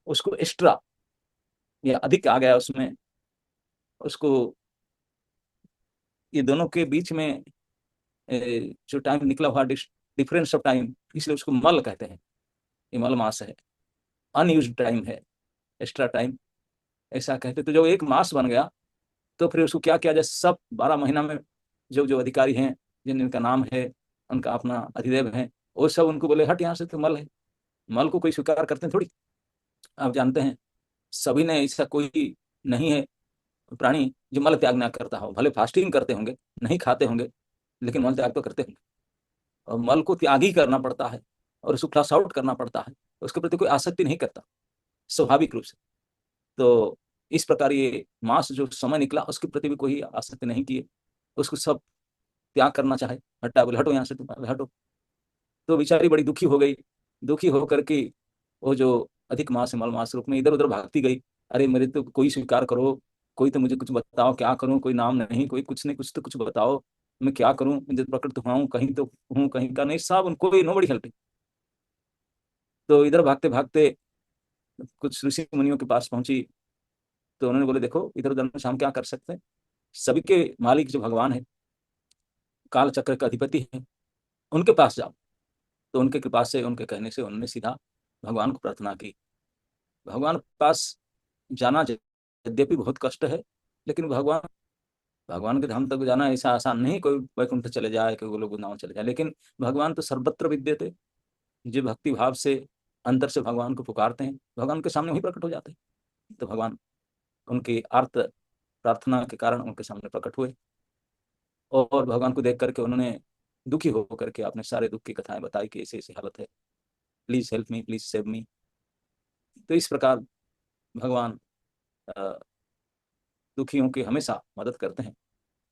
उसको एक्स्ट्रा या अधिक आ गया उसमें, उसको ये दोनों के बीच में जो टाइम निकला हुआ डिफरेंस ऑफ टाइम, इसलिए उसको मल कहते हैं। ये मल मास है, अनयूज्ड टाइम है, एक्स्ट्रा टाइम ऐसा कहते। तो जो एक मास बन गया, तो फिर उसको क्या किया जाए, सब 12 महीना में जो जो अधिकारी हैं, जिन जिनका नाम है, उनका अपना अधिदेव है, वो सब उनको बोले हट यहाँ से, तो मल है। मल को कोई स्वीकार करते हैं थोड़ी। आप जानते हैं सभी ने, ऐसा कोई नहीं है प्राणी जो मल त्याग ना करता हो। भले फास्टिंग करते होंगे, नहीं खाते होंगे, लेकिन मल त्याग तो करते होंगे। और मल को त्याग ही करना पड़ता है, और उसको फ्लश आउट करना पड़ता है। उसके प्रति कोई आसक्ति नहीं करता स्वाभाविक रूप से। तो इस प्रकार ये मास जो समय निकला, उसके प्रति भी कोई आसक्ति नहीं किए, उसको सब त्याग करना चाहे, हटा बोले हटो यहाँ से, तुम हटो। तो बेचारी बड़ी दुखी हो गई। दुखी होकर के वो जो अधिक मास है, मल मास रूप में इधर उधर भागती गई। अरे मेरे तो कोई स्वीकार करो, कोई तो मुझे कुछ बताओ, क्या करूं, कोई नाम नहीं, कोई कुछ नहीं, कुछ तो कुछ बताओ, मैं क्या करूं, मुझे प्रकट हुआ हूं, कहीं तो हूँ कहीं का नहीं, सब उनको नो बड़ी हेल्प। तो इधर भागते भागते कुछ ऋषि मुनियों के पास पहुंची। तो उन्होंने बोले देखो इधर उधर से हम क्या कर सकते हैं, सभी के मालिक जो भगवान है, काल चक्र का अधिपति है, उनके पास जाओ। तो उनके कृपा से, उनके कहने से उन्होंने सीधा भगवान को प्रार्थना की। भगवान के पास जाना यद्यपि बहुत कष्ट है, लेकिन भगवान भगवान के धाम तक जाना ऐसा आसान नहीं, कोई वैकुंठ चले जाए, कोई गोलोक वृंदावन चले जाए, लेकिन भगवान तो सर्वत्र विद्यते। जो भक्ति भाव से अंतर से भगवान को पुकारते हैं, भगवान के सामने वही प्रकट हो जाते हैं। तो भगवान उनकी आर्त प्रार्थना के कारण उनके सामने प्रकट हुए, और भगवान को देख करके उन्होंने दुखी होकर के अपने सारे दुख की कथाएं बताई कि ऐसी ऐसी हालत है, please help me, please save me. तो इस प्रकार भगवान अ, दुखियों की हमेशा मदद करते हैं।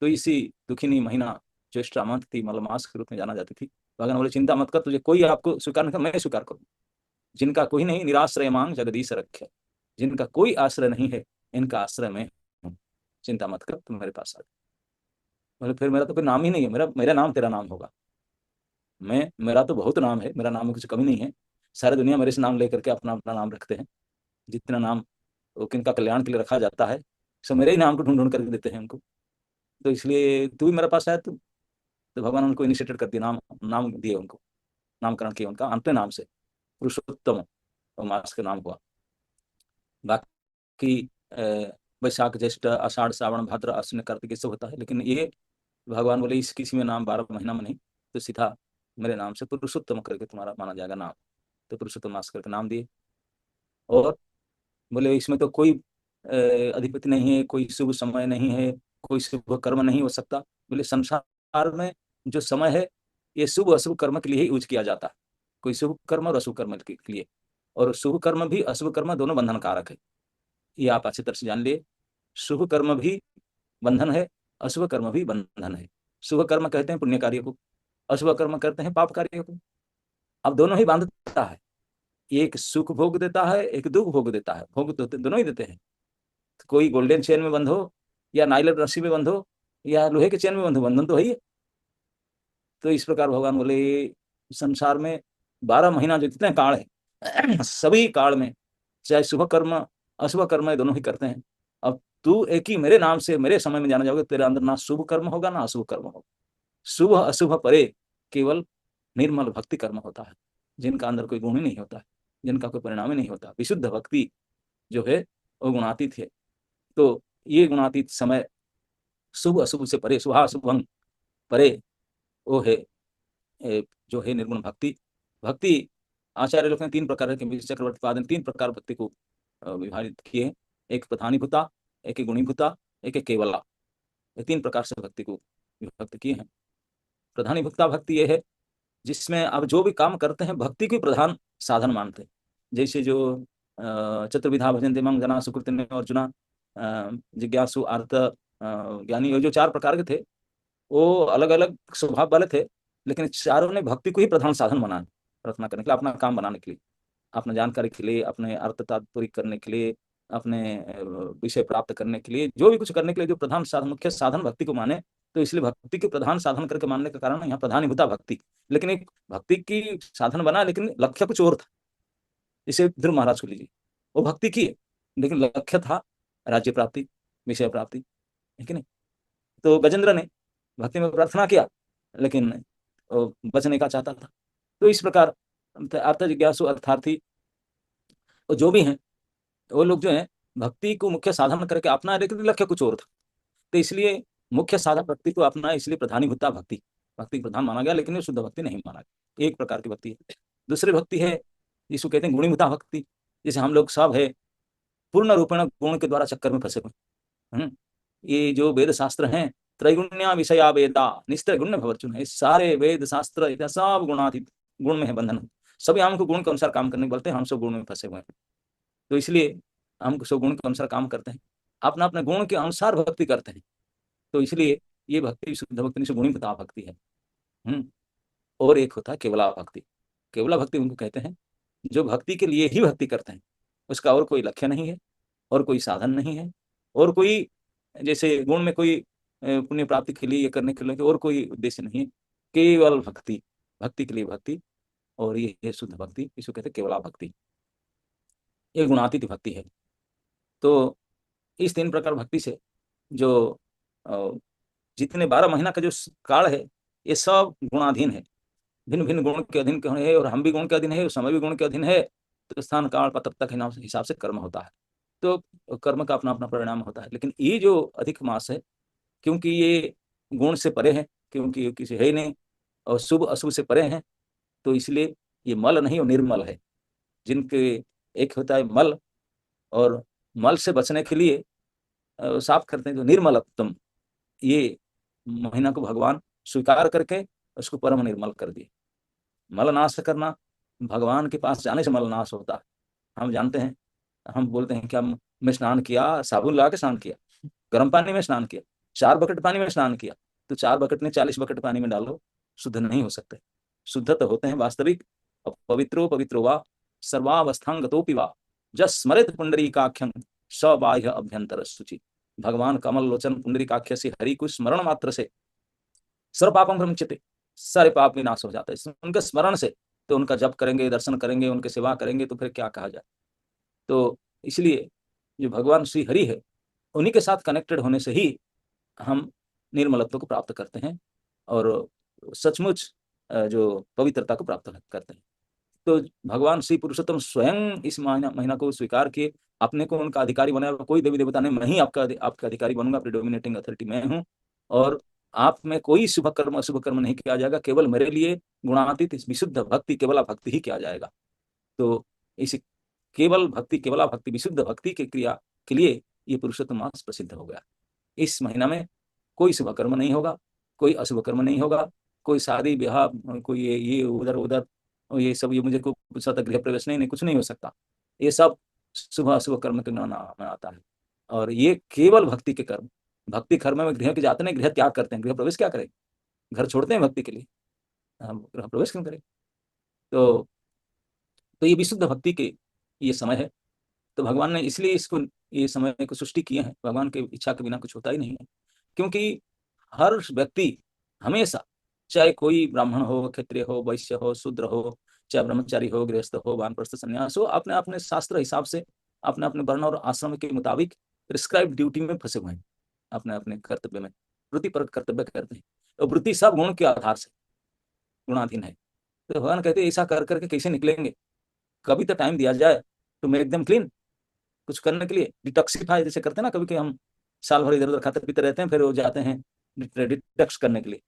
तो इसी दुखिनी महीना ज्येष्ठा मास थी, मलमास के रूप में जाना जाती थी। भगवान बोले चिंता मत कर, तुझे कोई आपको स्वीकार नहीं कर, मैं स्वीकार करूँ। जिनका कोई नहीं, निराश्रय मांग जगदीश रखे। जिनका कोई आश्रय नहीं है, इनका आश्रय मैं हूँ। चिंता मत कर, तुम मेरे पास आ। बोले फिर मेरा तो कोई नाम ही नहीं है, मेरा मेरा नाम तेरा नाम होगा। मेरा तो बहुत नाम है, मेरा नाम में कुछ कमी नहीं है। सारी दुनिया मेरे से नाम लेकर के अपना अपना नाम रखते हैं। जितना नाम वो किनका कल्याण के लिए रखा जाता है, सब मेरे ही नाम को ढूंढ ढूंढ करके देते हैं उनको। तो इसलिए तू भी मेरे पास आया। तो भगवान उनको इनिशिएटेड कर दिया, नाम नाम दिए उनको, नामकरण किया उनका अंत नाम से, पुरुषोत्तम और मास का नाम हुआ। बाकी वैशाख ज्येष्ठ आषाढ़ श्रावण भाद्र आश्विन कार्तिक ये सब होता है, लेकिन ये भगवान बोले इस किसी में नाम 12 महीना में नहीं, तो सीधा मेरे नाम से पुरुषोत्तम करके तुम्हारा माना जाएगा नाम। तो पुरुषोत्तम मास करके नाम दिए। और बोले इसमें तो कोई अधिपति नहीं है, कोई शुभ समय नहीं है, कोई शुभ कर्म नहीं हो सकता। बोले संसार में जो समय है, ये शुभ अशुभ कर्म के लिए ही यूज किया जाता है। कोई शुभ कर्म और अशुभ कर्म के लिए, और शुभ कर्म भी अशुभ कर्म दोनों बंधन कारक है। ये आप अच्छी तरह से जान लिए। शुभ कर्म भी बंधन है, अशुभ कर्म भी बंधन है। शुभ कर्म कहते हैं पुण्य कार्य को, अशुभ कर्म कहते हैं पाप कार्य को। अब दोनों ही बांधता है, एक सुख भोग देता है, एक दुख भोग देता है। भोग तो दोनों ही देते हैं। कोई गोल्डन चेन में बंधो, या नाइलर रस्सी में बंधो, या लोहे के चेन में बंधो, बंधन तो है ही। तो इस प्रकार भगवान बोले संसार में 12 महीना जो जितने काल है सभी काल में चाहे शुभ कर्म अशुभ कर्म है, दोनों ही करते हैं। अब तू एक ही मेरे नाम से मेरे समय में जाना जाओगे, तेरे अंदर ना शुभ कर्म होगा ना अशुभ कर्म होगा। शुभ अशुभ परे केवल निर्मल भक्ति कर्म होता है, जिनका अंदर कोई गुण ही नहीं होता है, जिनका कोई परिणाम ही नहीं होता। विशुद्ध भक्ति जो है वो गुणातीत है। तो ये गुणातीत समय शुभ अशुभ से परे, शुभाशुभं परे, वो है जो है निर्गुण भक्ति। भक्ति आचार्य लोग ने 3 प्रकार के, चक्रवर्ती पाद ने 3 प्रकार भक्ति को विभाजित किए हैं। एक प्रधानीभूता, एक गुणीभूता, एक केवला। ये 3 प्रकार से भक्ति को विभक्त किए हैं। प्रधानीभूता भक्ति ये है जिसमें आप जो भी काम करते हैं भक्ति को प्रधान साधन मानते हैं। जैसे जो चतुर्विधा भजन्ते मां जना सुकृतिन अर्जुना, जिज्ञासु आर्त ज्ञानी, ये जो 4 प्रकार के थे, वो अलग अलग स्वभाव वाले थे, लेकिन चारों ने भक्ति को ही प्रधान साधन बनाया प्रार्थना करने के लिए, अपना काम बनाने के लिए, अपने जानकारी के लिए, अपने अर्थता पूरी करने के लिए, अपने विषय प्राप्त करने के लिए, जो भी कुछ करने के लिए जो प्रधान साधन मुख्य साधन भक्ति को माने। तो इसलिए भक्ति के प्रधान साधन करके मानने के कारण यहाँ प्रधानीभूता भक्ति। लेकिन एक भक्ति की साधन बना, लेकिन लक्ष्य कुछ और था। इसे ध्रुव महाराज को लीजिए। वो भक्ति की, लेकिन लक्ष्य था राज्य प्राप्ति, विषय प्राप्ति, है कि नहीं। तो गजेंद्र ने भक्ति में प्रार्थना किया, लेकिन वो बचने का चाहता था। तो इस प्रकार अर्थ जिज्ञासु अर्थार्थी जो भी हैं, वो लोग जो है भक्ति को मुख्य साधन करके अपना, लेकिन लक्ष्य कुछ और था। तो इसलिए मुख्य साधन भक्ति को अपना, इसलिए प्रधानीभूता भक्ति, भक्ति प्रधान माना गया, लेकिन ये शुद्ध भक्ति नहीं माना गया। एक प्रकार की भक्ति है। दूसरी भक्ति है जिसको कहते हैं गुणीभूता भक्ति, जैसे हम लोग सब है पूर्ण रूपेण गुण के द्वारा चक्कर में फंसे हुए। ये जो वेद शास्त्र हैं, त्रैगुण्या विषया वेदा निस्त्रय गुण भवर्चुन, ये सारे वेद शास्त्र सब गुणातीत, गुण में है बंधन। सभी हमको गुण के अनुसार काम करने बोलते हैं, हम सब गुण में फंसे हुए हैं। तो इसलिए हम सब गुण के अनुसार काम करते हैं, अपना अपने गुण के अनुसार भक्ति करते हैं। तो इसलिए ये भक्ति शुद्ध भक्ति से गुणीभूता भक्ति है। और एक होता है केवला भक्ति। केवला भक्ति उनको कहते हैं जो भक्ति के लिए ही भक्ति करते हैं, उसका और कोई लक्ष्य नहीं है, और कोई साधन नहीं है, और कोई जैसे गुण में कोई पुण्य प्राप्ति के लिए, ये करने के लिए और कोई उद्देश्य नहीं है। केवल भक्ति, भक्ति के लिए भक्ति, और ये है शुद्ध भक्ति, इसको कहते हैं केवला भक्ति। ये गुणातीत भक्ति है। तो इस 3 प्रकार भक्ति से जो जितने 12 महीना का जो काल है, ये सब गुणाधीन है, भिन्न भिन्न गुण के अधीन है, और हम भी गुण के अधीन है, समय भी गुण के अधीन है। तो स्थान काल तब तक हिसाब से कर्म होता है, तो कर्म का अपना अपना परिणाम होता है। लेकिन ये जो अधिक मास है, क्योंकि ये गुण से परे है, क्योंकि ये किसी है ही नहीं, और शुभ अशुभ से परे हैं, तो इसलिए ये मल नहीं और निर्मल है। जिनके एक होता है मल, और मल से बचने के लिए साफ करते हैं जो निर्मल उत्तम, ये महीना को भगवान स्वीकार करके उसको परम निर्मल कर दिए। मल नाश करना, भगवान के पास जाने से मल नाश होता है। हम जानते हैं, हम बोलते हैं कि मैं स्नान किया, साबुन लगा के स्नान किया, गर्म पानी में स्नान किया, 4 बकेट पानी में स्नान किया, तो 4 बकेट ने 40 बकेट पानी में डालो, शुद्ध नहीं हो सकते। शुद्ध तो होते हैं वास्तविक पवित्रो पवित्रो वा सर्वावस्थांगतोपि वा जस स्मरित पुंडरीकाख्यं स बाह्य अभ्यंतर शुचि। भगवान कमल लोचन पुंडरीकाख्य से हरि को स्मरण मात्र से सर्व पापम ब्रह्मचिते, सारे पाप विनाश हो जाते हैं उनके स्मरण से। तो उनका जप करेंगे, दर्शन करेंगे, उनके सेवा करेंगे, तो फिर क्या कहा जाए। तो इसलिए जो भगवान श्री हरि है, उन्हीं के साथ कनेक्टेड होने से ही हम निर्मलत्व को प्राप्त करते हैं, और सचमुच जो पवित्रता को प्राप्त करते हैं। तो भगवान श्री पुरुषोत्तम स्वयं इस महीना को स्वीकार किए, अपने को उनका अधिकारी बनाया। कोई देवी देवता ने, मैं ही आपका अधिकारी बनूंगा, प्रिडोमिनेटिंग अथॉरिटी मैं हूँ, और आप में कोई शुभ कर्म अशुभ कर्म नहीं किया जाएगा, केवल मेरे लिए गुणातीत विशुद्ध भक्ति, केवला भक्ति ही किया जाएगा। तो इस केवल भक्ति, केवला भक्ति, विशुद्ध भक्ति के क्रिया के लिए ये पुरुषोत्तम मास प्रसिद्ध हो गया। इस महीना में कोई शुभ कर्म नहीं होगा, कोई अशुभ कर्म नहीं होगा, कोई शादी ब्याह, कोई ये उधर उधर, ये सब, ये मुझे को गृह प्रवेश नहीं, कुछ नहीं हो सकता। ये सब शुभ अशुभ कर्म के नाम में आता है। और ये केवल भक्ति के कर्म, भक्ति कर्म में गृह के जाते नहीं, गृह त्याग करते हैं। गृह प्रवेश क्या करें, घर छोड़ते हैं भक्ति के लिए, हम गृह प्रवेश क्यों करें। तो ये विशुद्ध भक्ति के ये समय है। तो भगवान ने इसलिए इसको, ये समय को सृष्टि किए हैं। भगवान के इच्छा के बिना कुछ होता ही नहीं है, क्योंकि हर व्यक्ति हमेशा, चाहे कोई ब्राह्मण हो, क्षत्रिय हो, वैश्य हो, शूद्र हो, चाहे ब्रह्मचारी हो, गृहस्थ हो, वानप्रस्थ संन्यास हो, अपने अपने शास्त्र हिसाब से, अपने अपने वर्ण और आश्रम के मुताबिक प्रिस्क्राइब ड्यूटी में फंसे हुए हैं, अपने अपने कर्तव्य में वृत्ति पर कर्तव्य करते हैं। और वृत्ति सब गुण के आधार से गुणाधीन है। तो भगवान कहते हैं ऐसा कर करके कैसे निकलेंगे, कभी तो टाइम दिया जाए तो मेक देम क्लीन, कुछ करने के लिए डिटॉक्सिफाई जैसे करते हैं ना। कभी कभी हम साल भर इधर उधर खाते पीते रहते हैं, फिर वो जाते हैं डिटॉक्स करने के लिए।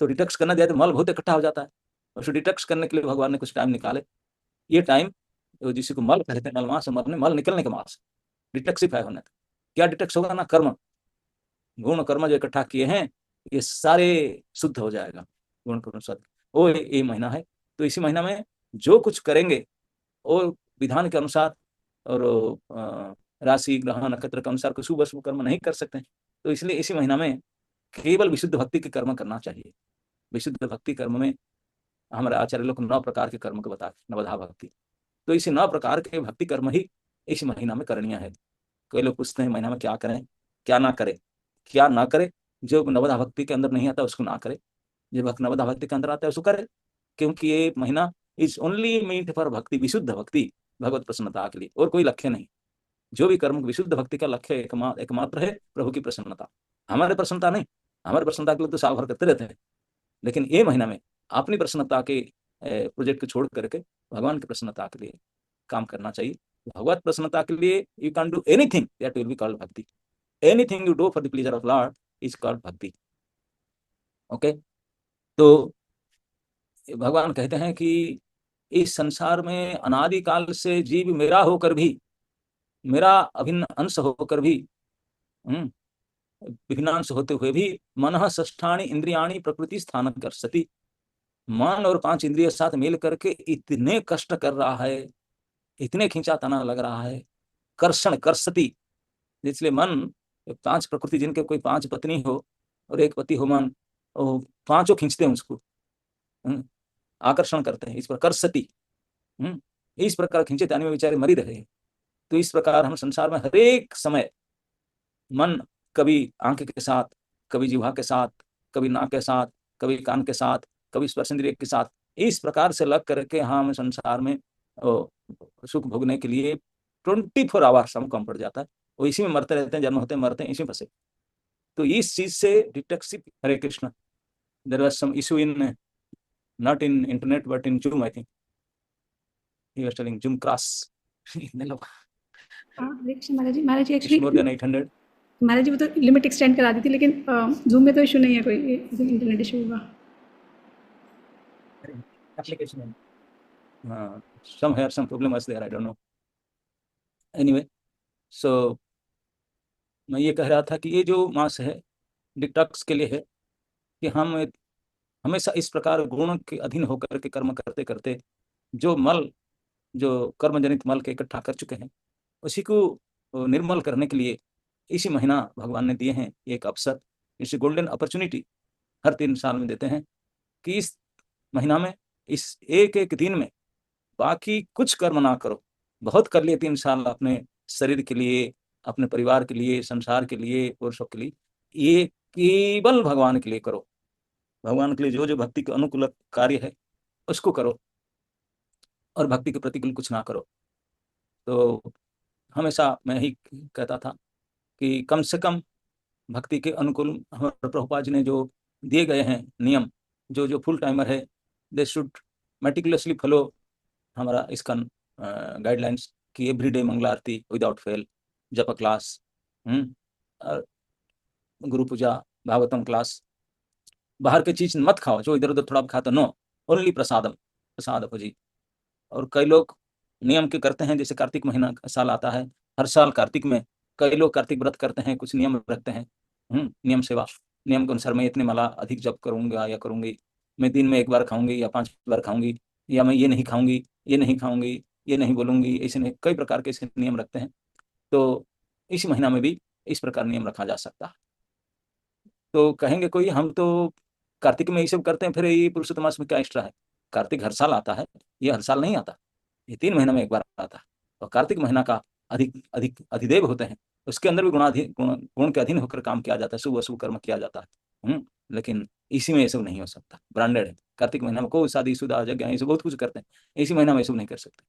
तो डिटॉक्स करना दिया तो मल बहुत इकट्ठा हो जाता है, और उसको डिटॉक्स करने के लिए भगवान ने कुछ टाइम निकाले। ये टाइम जिसे को मल कहते हैं, मलमास, मल निकलने के मास, डिटॉक्सिफाई होने तक। क्या डिटॉक्स होगा ना, कर्म, गुण कर्म जो इकट्ठा किए हैं, ये सारे शुद्ध हो जाएगा, गुण कर्म शुद्ध। वो ये महीना है। तो इसी महीना में जो कुछ करेंगे और विधान के अनुसार, और राशि ग्रह नक्षत्र के अनुसार कुछ शुभ अशुभ कर्म नहीं कर सकते। तो इसलिए इसी महीना में केवल विशुद्ध भक्ति के कर्म करना चाहिए। विशुद्ध भक्ति कर्म में हमारे आचार्य लोग 9 प्रकार के कर्म को बताते, नवधा भक्ति। तो इसी 9 प्रकार के भक्ति कर्म ही इस महीना में करणीय है। कई लोग पूछते हैं महीना में क्या करें, क्या ना करें, क्या ना करे। जो नवधा भक्ति के अंदर नहीं आता उसको ना करे, जो नवधा भक्ति के अंदर आता है उसको करे, क्योंकि ये महीना इज ओनली मीट फॉर भक्ति, विशुद्ध भक्ति। भगवत प्रसन्नता के लिए, और कोई लक्ष्य नहीं। जो भी कर्म, विशुद्ध भक्ति का लक्ष्य एकमात्र है प्रभु की प्रसन्नता, हमारे प्रसन्नता नहीं। हमारे प्रसन्नता के लिए तो साल भर करते रहते हैं, लेकिन ये महीना में अपनी प्रसन्नता के प्रोजेक्ट को छोड़ करके भगवान की प्रसन्नता के लिए काम करना चाहिए। भगवत प्रसन्नता के लिए you can do anything that will be called bhakti. Anything you do for the pleasure of Lord is called bhakti. Okay, तो भगवान कहते हैं कि इस संसार में अनादिकाल से जीव मेरा होकर भी, मेरा अभिन्न अंश होकर भी, विभिन्न अंश होते हुए भी, मनः षष्ठानि इंद्रियाणि प्रकृति स्थान कर्षति, मन और 5 इंद्रिय साथ मिल करके इतने कष्ट कर रहा है, इतने खींचा तना लग रहा है, कर्षण कर्षति। इसलिए मन, 5 प्रकृति, जिनके कोई 5 पत्नी हो और एक पति हो मन, वो पांचों खींचते हैं उसको, आकर्षण करते हैं, इस पर कर्षति। इस प्रकार खींचे ताने में बेचारे मरी रहे। तो इस प्रकार हम संसार में हर एक समय मन कभी आंख के साथ, कभी जिह्वा के साथ, कभी नाक के साथ, कभी कान के साथ, कभी स्पर्श इंद्रिय के साथ, इस प्रकार से लग करके हम संसार में सुख भोगने के लिए 24 आवर्स हमको पड़ जाता है, वो इसी में मरते रहते हैं, जन्म होते मरते हैं, इसी में फंसे। तो इस चीज से डिटेक्सिव, Hare Krishna, there was some issue in, not in internet but in Zoom, I think he was telling Zoom cross इतने लोग, महाराज जी एक्चुअली मोर देन 800। महाराज जी वो तो लिमिट एक्सटेंड करा दी थी, लेकिन जूम में तो इशू नहीं है कोई, इंटरनेट इशू होगा एप्लीकेशन है, somewhere some problem was there, I don't know. Anyway, so मैं ये कह रहा था कि ये जो मास है डिटॉक्स के लिए है, कि हम हमेशा इस प्रकार गुण के अधीन होकर के कर्म करते करते जो मल, जो कर्म जनित मल के इकट्ठा कर चुके हैं, उसी को निर्मल करने के लिए इसी महीना भगवान ने दिए हैं एक अवसर, इसे गोल्डन अपॉर्चुनिटी हर 3 साल में देते हैं कि इस महीना में, इस एक एक दिन में बाकी कुछ कर्म ना करो। बहुत कर लिए 3 साल अपने शरीर के लिए, अपने परिवार के लिए, संसार के लिए और सबके लिए, ये केवल भगवान के लिए करो। भगवान के लिए जो जो भक्ति के अनुकूल कार्य है उसको करो, और भक्ति के प्रतिकूल कुछ ना करो। तो हमेशा मैं ही कहता था कि कम से कम भक्ति के अनुकूल हमारे प्रभुपाद जी ने जो दिए गए हैं नियम, जो जो फुल टाइमर है, दे शुड मेटिकुलसली फॉलो हमारा इसका गाइडलाइंस, कि एवरीडे मंगला आरती विदाउट फेल, जप क्लास, गुरु पूजा, भागवतम क्लास, बाहर की चीज मत खाओ, जो इधर उधर थोड़ा खाता, नो, ओनली प्रसादम, प्रसाद भोजी। और कई लोग नियम के करते हैं, जैसे कार्तिक महीना साल आता है, हर साल कार्तिक में कई लोग कार्तिक व्रत करते हैं, कुछ नियम रखते हैं, नियम सेवा, नियम के अनुसार मैं इतने माला अधिक जप करूंगा या करूंगी, मैं दिन में 1 बार खाऊंगी या 5 बार खाऊंगी, या मैं ये नहीं खाऊंगी, ये नहीं खाऊंगी, ये नहीं बोलूंगी, ऐसे नहीं, कई प्रकार के ऐसे नियम रखते हैं। तो इस महीना में भी इस प्रकार नियम रखा जा सकता है। तो कहेंगे कोई, हम तो कार्तिक में ये सब करते हैं, फिर ये पुरुषोत्तम मास में क्या एक्स्ट्रा है? कार्तिक हर साल आता है, ये हर साल नहीं आता, ये 3 महीना में 1 बार आता है। और कार्तिक महीना का अधिक अधिक अधिदेव होते हैं, उसके अंदर भी गुण के अधीन होकर काम किया जाता है, शुभ अशुभ कर्म किया जाता है। लेकिन इसी में ये सब नहीं हो सकता, ब्रांडेड है। कार्तिक महीना में कोई शादी शुदा यज्ञ ये सब बहुत कुछ करते हैं, इसी महीना में ये सब नहीं कर सकते।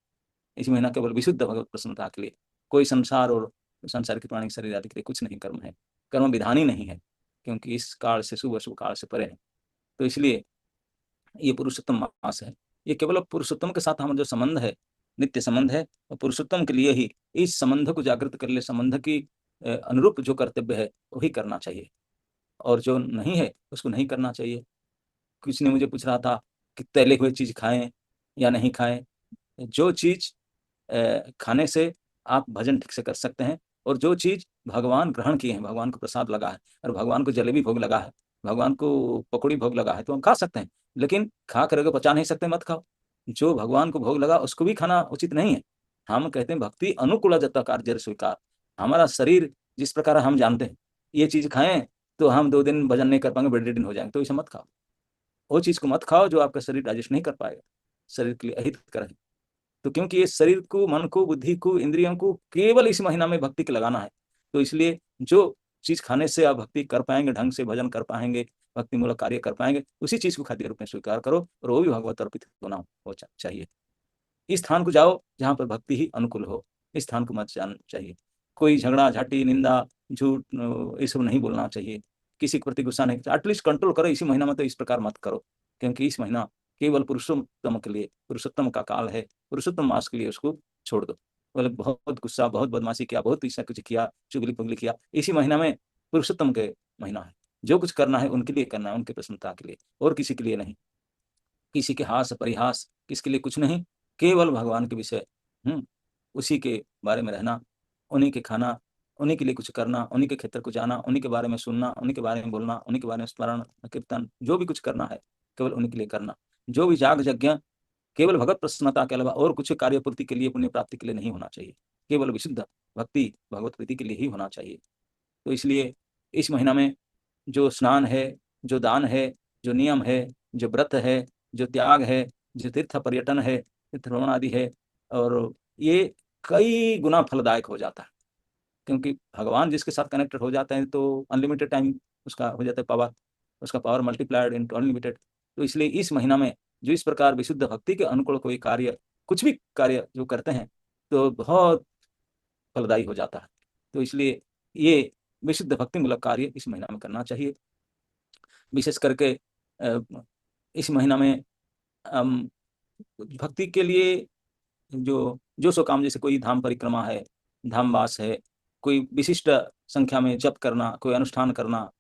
इसी महीना केवल विशुद्ध भगवत प्रसन्नता के लिए, कोई संसार और संसार के प्राणी शरीर आदि के लिए कुछ नहीं कर्म है, कर्म विधान ही नहीं है, क्योंकि इस काल से, शुभ अशुभ काल से परे है। तो इसलिए ये पुरुषोत्तम मास है, ये केवल पुरुषोत्तम के साथ हमारा जो संबंध है, नित्य संबंध है, और पुरुषोत्तम के लिए ही इस संबंध को जागृत कर ले, संबंध की अनुरूप जो कर्तव्य है वही करना चाहिए, और जो नहीं है उसको नहीं करना चाहिए। किसी ने मुझे पूछ रहा था कि तैले हुए चीज खाएं या नहीं खाएं। जो चीज खाने से आप भजन ठीक से कर सकते हैं, और जो चीज भगवान ग्रहण किए हैं, भगवान को प्रसाद लगा है, और भगवान को जलेबी भोग लगा है, भगवान को पकौड़ी भोग लगा है, तो हम खा सकते हैं, लेकिन खा करके पचा नहीं सकते, मत खाओ। जो भगवान को भोग लगा उसको भी खाना उचित नहीं है। हम कहते हैं भक्ति अनुकूल जत्ता कार्य स्वीकार। हमारा शरीर जिस प्रकार हम जानते हैं, ये चीज खाएं तो हम 2 दिन भजन नहीं कर पाएंगे, बेड हो जाएंगे, तो इसे मत खाओ। वो चीज को मत खाओ जो आपका शरीर डाइजेस्ट नहीं कर पाएगा, शरीर के लिए अहितकर है। तो क्योंकि ये शरीर को, मन को, बुद्धि को, इंद्रियों को केवल इस महीना में भक्ति के लगाना है, तो इसलिए जो चीज खाने से आप भक्ति कर पाएंगे, ढंग से भजन कर पाएंगे, भक्ति मूलक कार्य कर पाएंगे, उसी चीज को खाद्य रूप में स्वीकार करो, और वो भी भगवत अर्पित होना हो चाहिए। इस स्थान को जाओ जहाँ पर भक्ति ही अनुकूल हो, इस स्थान को मत जाना चाहिए। कोई झगड़ा झाटी निंदा झूठ ये सब नहीं बोलना चाहिए, किसी के प्रति गुस्सा नहीं, एटलीस्ट कंट्रोल करो इसी महीना में, तो इस प्रकार मत करो, क्योंकि इस महीना केवल पुरुषोत्तम के लिए, पुरुषोत्तम का काल है, पुरुषोत्तम मास के लिए उसको छोड़ दो। बोले बहुत गुस्सा, बहुत बदमाशी किया, बहुत ऐसा कुछ किया, चुगली पुगली किया, इसी महीना में पुरुषोत्तम के महीना है, जो कुछ करना है उनके लिए करना है, उनकी प्रसन्नता के लिए, और किसी के लिए नहीं, किसी के हास परिहास किसके लिए कुछ नहीं, केवल भगवान के विषय, उसी के बारे में रहना, उन्हीं के खाना, उन्हीं के लिए कुछ करना, उन्हीं के क्षेत्र को जाना, उन्हीं के बारे में सुनना, उन्हीं के बारे में बोलना, उन्हीं के बारे में स्मरण कीर्तन, जो भी कुछ करना है केवल उन्हीं के लिए करना। जो भी याग यज्ञ केवल भगवत प्रसन्नता के अलावा और कुछ कार्य पूर्ति के लिए, पुण्य प्राप्ति के लिए नहीं होना चाहिए, केवल विशुद्ध भक्ति भगवत प्रीति के लिए ही होना चाहिए। तो इसलिए इस महीना में जो स्नान है, जो दान है, जो नियम है, जो व्रत है, जो त्याग है, जो तीर्थ पर्यटन है, तीर्थ भ्रमण आदि है, और ये कई गुना फलदायक हो जाता है, क्योंकि भगवान जिसके साथ कनेक्टेड हो जाते हैं तो अनलिमिटेड टाइम उसका हो जाता है पावर, उसका पावर मल्टीप्लाइड इनटू अनलिमिटेड। तो इसलिए इस महीना में जो इस प्रकार विशुद्ध भक्ति के अनुकूल कोई कार्य, कुछ भी कार्य जो करते हैं तो बहुत फलदायी हो जाता है। तो इसलिए ये विशुद्ध भक्ति मूलक कार्य इस महीना में करना चाहिए। विशेष करके इस महीना में भक्ति के लिए जो जो सो काम, जैसे कोई धाम परिक्रमा है, धाम वास है, कोई विशिष्ट संख्या में जप करना, कोई अनुष्ठान करना,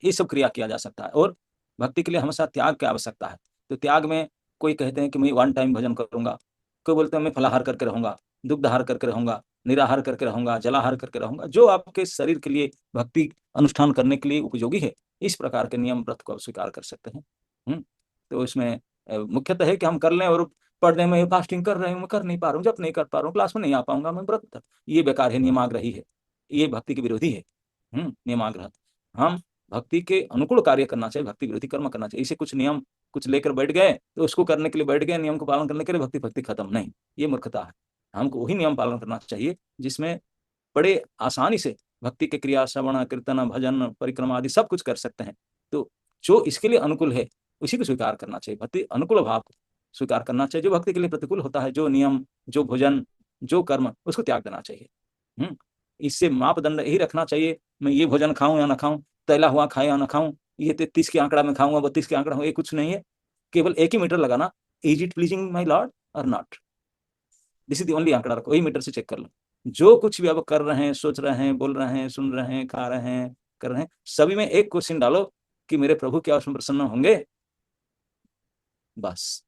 ये सब क्रिया किया जा सकता है। और भक्ति के लिए हमेशा त्याग की आवश्यकता है। तो त्याग में कोई कहते हैं कि मैं वन टाइम भजन करूंगा, कोई बोलते हैं मैं फलाहार करके रहूंगा, दुग्धाहार करके रहूंगा, निराहार करके रहूंगा, जलाहार करके रहूंगा, जो आपके शरीर के लिए भक्ति अनुष्ठान करने के लिए उपयोगी है, इस प्रकार के नियम व्रत को स्वीकार कर सकते हैं। तो इसमें मुख्यतः है कि हम कर लें और पढ़ने में फास्टिंग कर रहे हूँ, मैं कर नहीं पा रहा हूँ, जब नहीं कर पा रहा हूँ, क्लास में नहीं आ पाऊंगा, मैं व्रत, ये बेकार है, नियमाग्रही है, ये भक्ति के विरोधी है। नियमाग्रह, हम भक्ति के अनुकूल कार्य करना चाहिए, भक्ति विरोधी कर्म करना चाहिए। इसे कुछ नियम कुछ लेकर बैठ गए तो उसको करने के लिए बैठ गए, नियम को पालन करने के लिए, भक्ति भक्ति खत्म नहीं, ये मूर्खता है। हमको वही नियम पालन करना चाहिए जिसमें बड़े आसानी से भक्ति के क्रिया, श्रवण कीर्तन भजन परिक्रमा आदि सब कुछ कर सकते हैं। तो जो इसके लिए अनुकूल है उसी को स्वीकार करना चाहिए, भक्ति अनुकूल भाव को स्वीकार करना चाहिए। जो भक्ति के लिए प्रतिकूल होता है, जो नियम, जो भोजन, जो कर्म, उसको त्याग देना चाहिए। इससे मापदंड यही रखना चाहिए, मैं ये भोजन खाऊं या ना खाऊं, तैला हुआ खाए या ना खाऊं, ये 33 के आंकड़ा में खाऊंगा, 32 के आंकड़ा, ये कुछ नहीं है। केवल एक ही मीटर लगाना, is it pleasing my lord और not, this is the only आंकड़ा रखो, वही मीटर से चेक कर लो। जो कुछ भी अब कर रहे हैं, सोच रहे हैं, बोल रहे हैं, सुन रहे हैं, खा रहे हैं, कर रहे हैं, सभी में एक क्वेश्चन डालो कि मेरे प्रभु क्या उसमें प्रसन्न होंगे, बस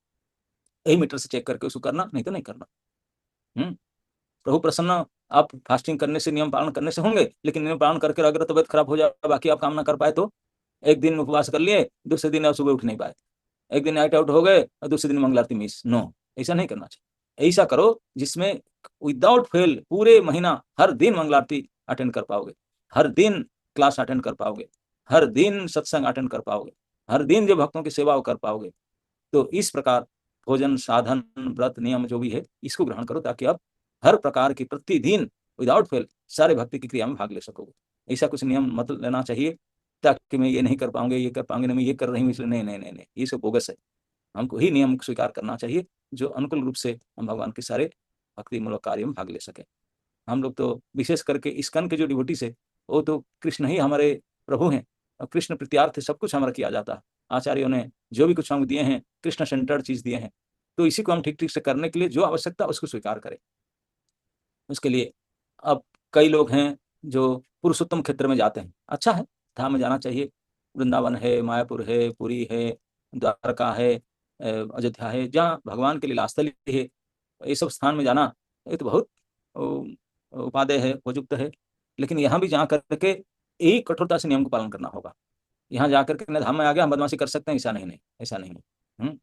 यही मीटर से चेक करके उसको करना, नहीं तो नहीं करना। प्रभु प्रसन्न आप फास्टिंग करने से, नियम पालन करने से होंगे, लेकिन नियम पालन करके अगर तबियत खराब हो जाए, बाकी आप काम ना कर पाए, तो एक दिन उपवास कर लिए, दूसरे दिन आप सुबह उठ नहीं पाए, एक दिन नाइट आउट हो गए और दूसरे दिन मंगल आरती मिस, नो, ऐसा नहीं करना चाहिए। ऐसा करो जिसमें विदाउट फेल पूरे महीना हर दिन मंगल आरती अटेंड कर पाओगे, हर दिन क्लास अटेंड कर पाओगे, हर दिन सत्संग अटेंड कर पाओगे, हर दिन जो भक्तों की सेवा कर पाओगे। तो इस प्रकार भोजन, साधन, व्रत, नियम जो भी है, इसको ग्रहण करो ताकि आप हर प्रकार की प्रतिदिन विदाउट फेल सारे भक्ति की क्रिया में भाग ले सकोगे। ऐसा कुछ नियम मत लेना चाहिए ताकि मैं ये नहीं कर पाऊंगे, ये कर पाऊंगे, मैं ये कर रही हूँ इसलिए, नहीं नहीं नहीं नहीं, ये सब बोगस है। हमको ही नियम स्वीकार करना चाहिए जो अनुकूल रूप से हम भगवान के सारे भक्ति मूलक कार्य में भाग ले सके। हम लोग तो विशेष करके इस्कन के जो डिवोटीज है, वो तो कृष्ण ही हमारे प्रभु हैं, और कृष्ण प्रीत्यार्थ सब कुछ हमारा किया जाता है। आचार्यों ने जो भी कुछ हम दिए हैं, कृष्ण सेंटर्ड चीज दिए हैं, तो इसी को हम ठीक ठीक से करने के लिए जो आवश्यकता उसको स्वीकार करें। उसके लिए अब कई लोग हैं जो पुरुषोत्तम क्षेत्र में जाते हैं, अच्छा है, धाम में जाना चाहिए, वृंदावन है, मायापुर है, पुरी है, द्वारका है, अयोध्या है, जहाँ भगवान के लीलास्थली है, ये सब स्थान में जाना ये तो बहुत उपादेय है, उपयुक्त है। लेकिन यहाँ भी जा करके एक कठोरता से नियम को पालन करना होगा। यहाँ जाकर के धाम में आ गया हम बदमाशी कर सकते हैं, ऐसा नहीं, नहीं ऐसा नहीं है।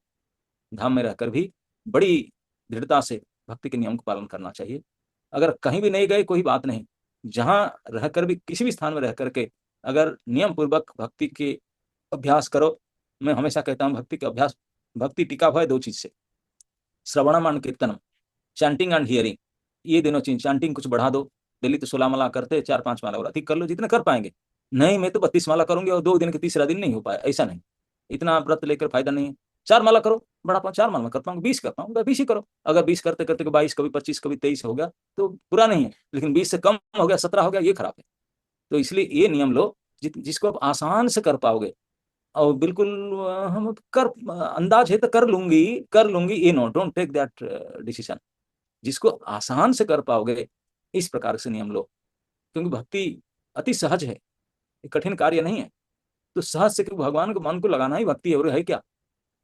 धाम में रहकर भी बड़ी दृढ़ता से भक्ति के नियम को पालन करना चाहिए। अगर कहीं भी नहीं गए कोई बात नहीं, जहाँ रहकर भी, किसी भी स्थान में रह करके अगर नियम पूर्वक भक्ति के अभ्यास करो, मैं हमेशा कहता हूँ भक्ति के अभ्यास, भक्ति टिका हुआ है दो चीज से, श्रवणम and kirtanam, chanting and hearing, ये दोनों चीज। चैंटिंग कुछ बढ़ा दो, डेली तो 16 माला करते, 4-5 माला और अधिक कर लो जितने कर पाएंगे। नहीं मैं तो 32 माला करूंगी और 2 दिन के तीसरा दिन नहीं हो पाया, ऐसा नहीं, इतना व्रत लेकर फायदा नहीं है। 4 माला करो, बड़ा पाऊँ 4 माला में कर पाऊंगा, 20 कर पाऊंगा, 20 ही करो। अगर 20 करते करते 22, कभी 25, कभी 23 हो गया तो बुरा नहीं है, लेकिन 20 से कम हो गया, 17 हो गया, ये खराब है। तो इसलिए ये नियम लो जिसको आप आसान से कर पाओगे। और बिल्कुल हम कर अंदाज है तो कर लूंगी, ये no, don't take that decision. जिसको आसान से कर पाओगे इस प्रकार से नियम लो, क्योंकि भक्ति अति सहज है, कठिन कार्य नहीं है। तो सहज से भगवान को मन को लगाना ही भक्ति है। और है क्या,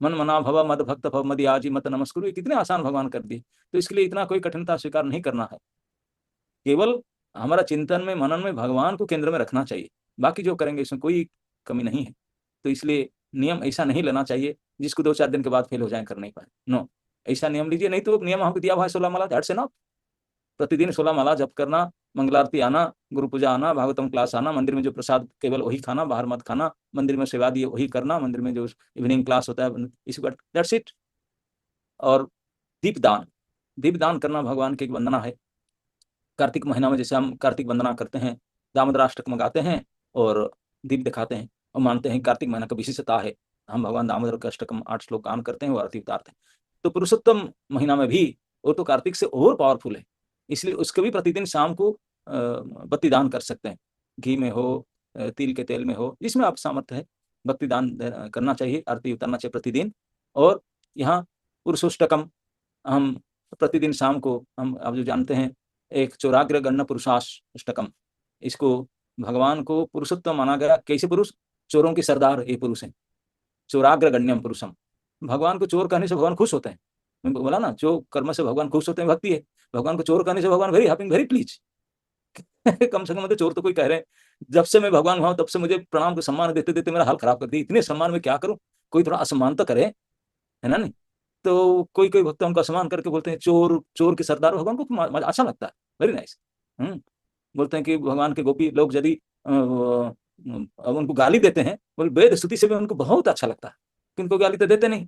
मन मना भव मद भक्त भव मदयाजी मत नमस्कुरु, कितने आसान भगवान कर दिए। तो इसके लिए इतना कोई कठिनता स्वीकार नहीं करना है। केवल हमारा चिंतन में, मनन में भगवान को केंद्र में रखना चाहिए। बाकी जो करेंगे इसमें कोई कमी नहीं है। तो इसलिए नियम ऐसा नहीं लेना चाहिए जिसको 2-4 दिन के बाद फेल हो जाए, कर नहीं पाए। नो, ऐसा नियम लीजिए। नहीं तो नियम हमको दिया हुआ है 16 माला, दैट्स एनफ। प्रतिदिन 16 माला जप करना, मंगलारती आना, गुरु पूजा आना, भागवतम क्लास आना, मंदिर में जो प्रसाद केवल वही खाना, बाहर मत खाना, मंदिर में सेवा दिए वही करना, मंदिर में जो इवनिंग क्लास होता है इसको, दैट्स इट। और दीपदान, दीपदान करना भगवान की एक वंदना है। कार्तिक महीना में जैसे हम कार्तिक वंदना करते हैं, दामोदराष्टक गाते हैं और दीप दिखाते हैं, और मानते हैं कार्तिक महीना का विशेषता है। हम भगवान दामोदर का अष्टकम 8 श्लोक गान करते हैं और आरती उतारते हैं। तो पुरुषोत्तम महीना में भी वो तो कार्तिक से और पावरफुल है, इसलिए उसके भी प्रतिदिन शाम को बत्ती दान कर सकते हैं। घी में हो, तिल के तेल में हो, जिसमें आप सामर्थ्य है, बत्ती दान करना चाहिए, आरती उतारना चाहिए प्रतिदिन। और यहाँ पुरुषोष्टकम हम प्रतिदिन शाम को, हम आप जो जानते हैं, एक चौराग्र गण्य पुरुषाष्टकम, इसको भगवान को पुरुषोत्तम माना गया। कैसे पुरुष? चोरों के सरदार ये पुरुष हैं, चौराग्र गण्यम पुरुषम। भगवान को चोर कहने से भगवान खुश होते हैं। मैं बोला ना, जो कर्म से भगवान खुश होते हैं भक्ति है। भगवान को चोर कहने से भगवान वेरी हैप्पी, वेरी प्लीज। कम से कम मुझे चोर तो कोई कह रहे हैं, जब से मैं भगवान हुआ तब से मुझे प्रणाम को सम्मान देते देते मेरा हाल खराब कर दिया। इतने सम्मान में क्या करूं, कोई थोड़ा असम्मान तो करे, है ना। नहीं तो कोई कोई भक्त उनका सम्मान करके बोलते हैं चोर, चोर के सरदार। भगवान को अच्छा लगता है, वेरी नाइस। बोलते हैं कि भगवान के गोपी लोग यदि उनको गाली देते हैं, बोले वेद स्तुति से भी उनको बहुत अच्छा लगता है। कि उनको गाली तो देते नहीं,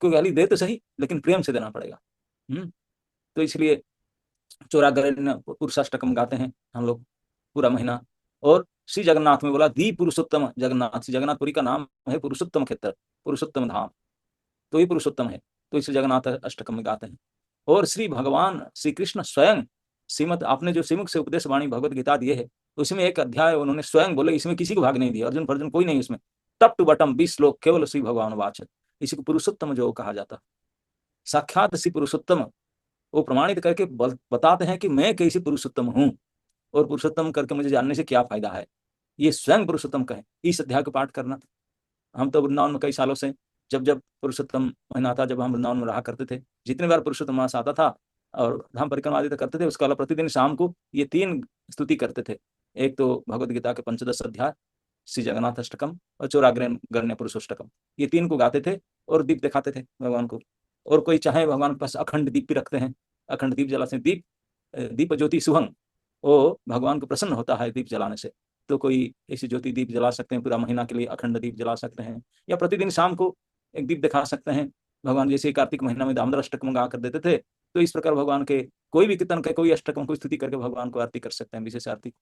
कोई गाली दे तो सही, लेकिन प्रेम से देना पड़ेगा। तो इसलिए चौराग्र पुरुषाष्टकम गाते हैं हम लोग पूरा महीना। और श्री जगन्नाथ में बोला दी पुरुषोत्तम जगन्नाथ, श्री जगन्नाथपुरी का नाम है पुरुषोत्तम क्षेत्र, पुरुषोत्तम धाम, तो ये पुरुषोत्तम है। तो इसे जगन्नाथ अष्टकम में गाते हैं। और श्री भगवान श्री कृष्ण स्वयं श्रीमद, आपने जो श्रीमुख से उपदेश वाणी भगवत गीता दिए है, उसमें एक अध्याय उन्होंने स्वयं बोले, इसमें किसी को भाग नहीं दिया, अर्जुन फर्जुन कोई नहीं इसमें, टप टू बटम 20 श्लोक केवल श्री भगवान वाच। इसी को पुरुषोत्तम जो कहा जाता, साक्षात श्री पुरुषोत्तम। वो प्रमाणित करके बताते हैं कि मैं कैसे पुरुषोत्तम हूँ, और पुरुषोत्तम करके मुझे जानने से क्या फायदा है। ये स्वयं पुरुषोत्तम कहे, इस अध्याय को पाठ करना। हम तो वृंदावन में कई सालों से, जब जब पुरुषोत्तम महीना था, जब हम वृंदावन में रहा करते थे, जितने बार पुरुषोत्तम मास आता था और धाम परिक्रमा आदि करते थे, उसके अलावा प्रतिदिन शाम को ये 3 स्तुति करते थे। एक तो भगवत गीता के 15 अध्याय, श्री जगन्नाथ अष्टकम और चौराग्र गण्य पुरुषोष्टकम, ये 3 को गाते थे और दीप दिखाते थे भगवान को। और कोई चाहे भगवान के पास अखंड दीप भी रखते हैं, अखंड दीप जलाते हैं। दीप ज्योति शुभम, वो भगवान को प्रसन्न होता है दीप जलाने से। तो कोई ऐसी ज्योति दीप जला सकते हैं, पूरा महीना के लिए अखंड दीप जला सकते हैं, या प्रतिदिन शाम को एक दीप दिखा सकते हैं भगवान। जैसे कार्तिक महीना में दामोदर अष्टकम गा कर देते थे, तो इस प्रकार भगवान के कोई भी कीर्तन के, कोई अष्टकम को स्तुति करके भगवान को आरती कर सकते हैं, विशेष आरती।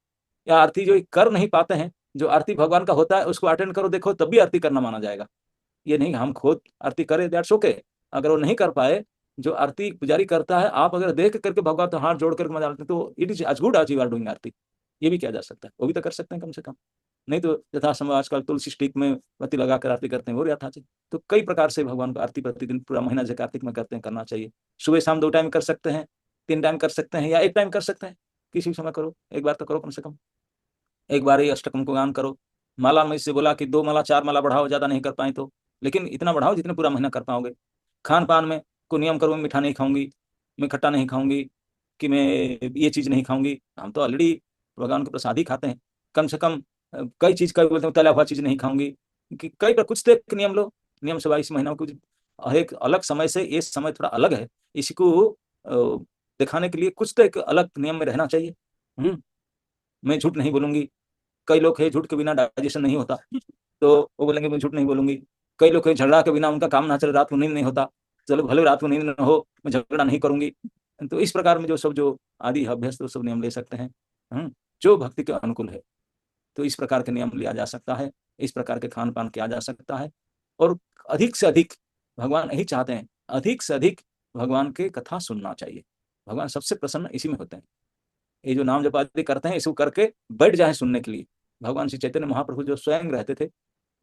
या आरती जो कर नहीं पाते हैं, जो आरती भगवान का होता है उसको अटेंड करो, देखो, तब भी आरती करना माना जाएगा। ये नहीं हम खुद आरती करें, दैट्स ओके। अगर वो नहीं कर पाए, जो आरती पुजारी करता है, आप अगर देख करके भगवान तो हाथ जोड़ करके मजा लेते, तो it is as good as you are doing aarti. ये भी किया जा सकता है, वो भी तो कर सकते हैं कम से कम। नहीं तो यथासंभव आजकल तुलसी स्टिक में बत्ती लगा कर आरती करते हैं, वो यथा चाहिए। तो कई प्रकार से भगवान को आरती प्रतिदिन पूरा महीना जो कार्तिक में करते हैं, करना चाहिए। सुबह शाम 2 टाइम कर सकते हैं, 3 टाइम कर सकते हैं, या 1 टाइम कर सकते हैं। किसी भी समय करो, एक बार तो करो, कम से कम एक बार ही अष्टकम को गान करो। माला में इससे बोला कि 2 माला 4 माला बढ़ाओ, ज्यादा नहीं कर पाए तो, लेकिन इतना बढ़ाओ जितने पूरा महीना कर पाओगे। खान पान में को नियम करो, मीठा नहीं खाऊंगी, मैं खट्टा नहीं खाऊंगी, कि मैं ये चीज नहीं खाऊंगी। हम तो ऑलरेडी भगवान को प्रसाद ही खाते हैं। कम से कम कई चीज का बोलते हैं, तला हुआ चीज नहीं खाऊंगी, कि कई पर कुछ तो एक नियम लो। नियम से 22 महीना कुछ एक अलग समय से, ये समय थोड़ा अलग है, इसको दिखाने के लिए कुछ तो एक अलग नियम में रहना चाहिए। मैं झूठ नहीं बोलूंगी। कई लोग है झूठ के बिना डाइजेशन नहीं होता, तो वो बोलेंगे मैं झूठ नहीं बोलूंगी। कई लोग है झगड़ा के बिना उनका काम ना चले, रात को नींद नहीं होता, चलो भले रात को नींद न हो, मैं झगड़ा नहीं करूंगी। तो इस प्रकार में जो सब जो आदि अभ्यस्त, तो सब नियम ले सकते हैं जो भक्ति के अनुकूल है। तो इस प्रकार के नियम लिया जा सकता है, इस प्रकार के खान पान किया जा सकता है। और अधिक से अधिक भगवान यही चाहते हैं, अधिक से अधिक भगवान के कथा सुनना चाहिए। भगवान सबसे प्रसन्न इसी में होते हैं। ये जो नाम जपादि करते हैं इसको करके बैठ जाए सुनने के लिए। भगवान श्री चैतन्य महाप्रभु जो स्वयं रहते थे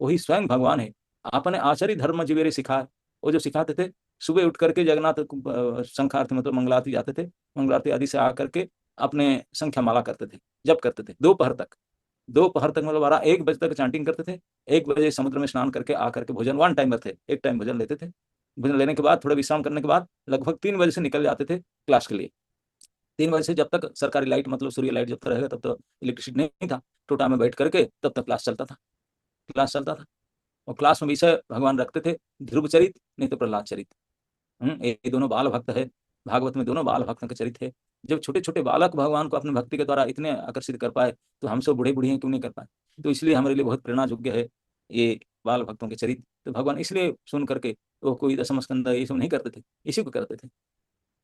वही स्वयं भगवान है। आपने आचार्य धर्म जीवेरे सिखाए, वो जो सिखाते थे, सुबह उठ करके जगन्नाथ शंखारती मतलब मंगलारती जाते थे, मंगलारती आदि से आकर के अपने संख्या माला करते थे, जप करते थे दोपहर तक। दोपहर तक मतलब 12-1 बजे तक चैंटिंग करते थे। 1 बजे समुद्र में स्नान करके आकर के भोजन, वन टाइमर थे, एक टाइम भोजन लेते थे। भोजन लेने के बाद थोड़ा विश्राम करने के बाद लगभग 3 बजे से निकल जाते थे क्लास के लिए। 3 बजे से जब तक सरकारी लाइट मतलब सूर्य लाइट जब तक रहेगा तब तक इलेक्ट्रिसिटी नहीं था, टोटा में बैठ करके तब तक क्लास चलता था। क्लास चलता था और क्लास में विषय भगवान रखते थे ध्रुव चरित, नहीं तो प्रहलाद चरित। ये दोनों बाल भक्त है, भागवत में दोनों बाल भक्तों के चरित्र है। जब छोटे छोटे बालक भगवान को अपने भक्ति के द्वारा इतने आकर्षित कर पाए तो हम सब बूढ़े बूढ़े हैं क्यों नहीं कर पाए। तो इसलिए हमारे लिए बहुत प्रेरणा योग्य है ये बाल भक्तों के चरित्र। तो भगवान इसलिए सुन करके वो कोई दशम स्कंद ये सब नहीं करते थे, इसी को करते थे।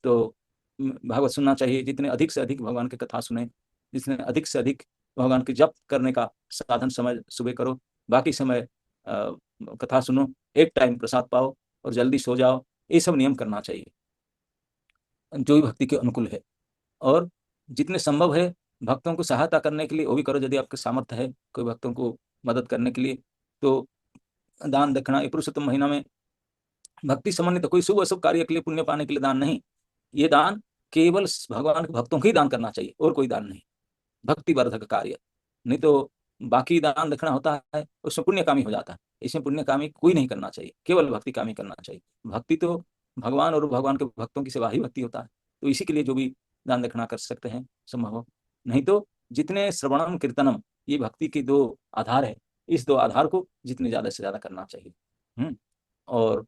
तो भागवत सुनना चाहिए, जितने अधिक से अधिक भगवान की कथा सुने, जितने अधिक से अधिक भगवान के जप करने का साधन समय सुबह करो, बाकी समय कथा सुनो, एक टाइम प्रसाद पाओ और जल्दी सो जाओ। ये सब नियम करना चाहिए जो भी भक्ति के अनुकूल है। और जितने संभव है भक्तों को सहायता करने के लिए वो भी करो, यदि आपके सामर्थ्य है कोई भक्तों को मदद करने के लिए। तो दान दक्षिणा, ये पुरुषोत्तम महीना में भक्ति संबंधित कोई शुभ अशुभ कार्य के लिए, पुण्य पाने के लिए दान नहीं। ये दान केवल भगवान के भक्तों को ही दान करना चाहिए और कोई दान नहीं, भक्ति वर्धक कार्य। नहीं तो बाकी दान दक्षिणा होता है उसमें पुण्यकामी हो जाता है, इसमें पुण्यकामी कोई नहीं करना चाहिए, केवल भक्ति कामी करना चाहिए। भक्ति तो भगवान और भगवान के भक्तों की सेवा ही भक्ति होता है। तो इसी के लिए जो भी दान दक्षिणा कर सकते हैं संभव हो। नहीं तो जितने श्रवणम कीर्तनम, ये भक्ति के दो आधार है, इस दो आधार को जितने ज्यादा से ज्यादा करना चाहिए। और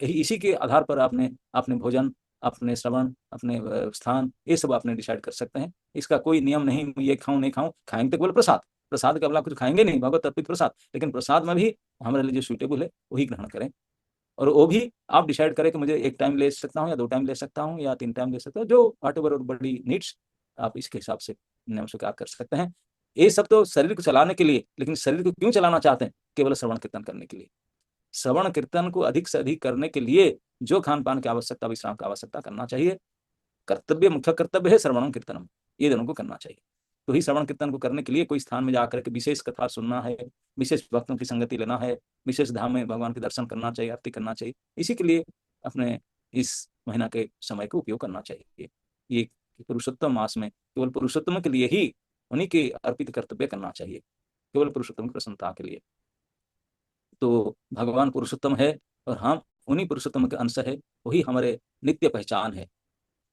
इसी के आधार पर आपने अपने भोजन, अपने श्रवण, अपने स्थान, ये सब आपने डिसाइड कर सकते हैं। इसका कोई नियम नहीं ये खाऊं नहीं खाऊं, खाएंगे तो केवल प्रसाद, प्रसाद के अलावा कुछ खाएंगे नहीं, भगवत अर्पित प्रसाद। लेकिन प्रसाद में भी हमारे लिए जो सूटेबल है वही ग्रहण करें। और वो भी आप डिसाइड करें कि मुझे 1 टाइम ले सकता हूँ या 2 टाइम ले सकता हूँ या 3 टाइम ले सकता हूँ, जो वॉट एवर बड़ी नीड्स आप इसके हिसाब से नियम स्वीकार कर सकते हैं। ये सब तो शरीर को चलाने के लिए, लेकिन शरीर को क्यों चलाना चाहते हैं? केवल श्रवण कीर्तन करने के लिए। श्रवण कीर्तन को अधिक से अधिक करने के लिए जो खान पान की आवश्यकता, विश्राम की आवश्यकता करना चाहिए। कर्तव्य, मुख्य कर्तव्य है श्रवणम कीर्तनम, ये दोनों को करना चाहिए। तो ही श्रवण कीर्तन को करने के लिए कोई स्थान में जाकर के विशेष कथा सुनना है, विशेष भक्तों की संगति लेना है, विशेष धाम में भगवान के दर्शन करना चाहिए, आरती करना चाहिए। इसी के लिए अपने इस महीना के समय का उपयोग करना चाहिए। ये पुरुषोत्तम मास में केवल पुरुषोत्तम के लिए ही उन्हीं के अर्पित कर्तव्य करना चाहिए, केवल पुरुषोत्तम की प्रसन्नता के लिए। तो भगवान पुरुषोत्तम है और हम उन्हीं पुरुषोत्तम के अंश है, वही हमारे नित्य पहचान है।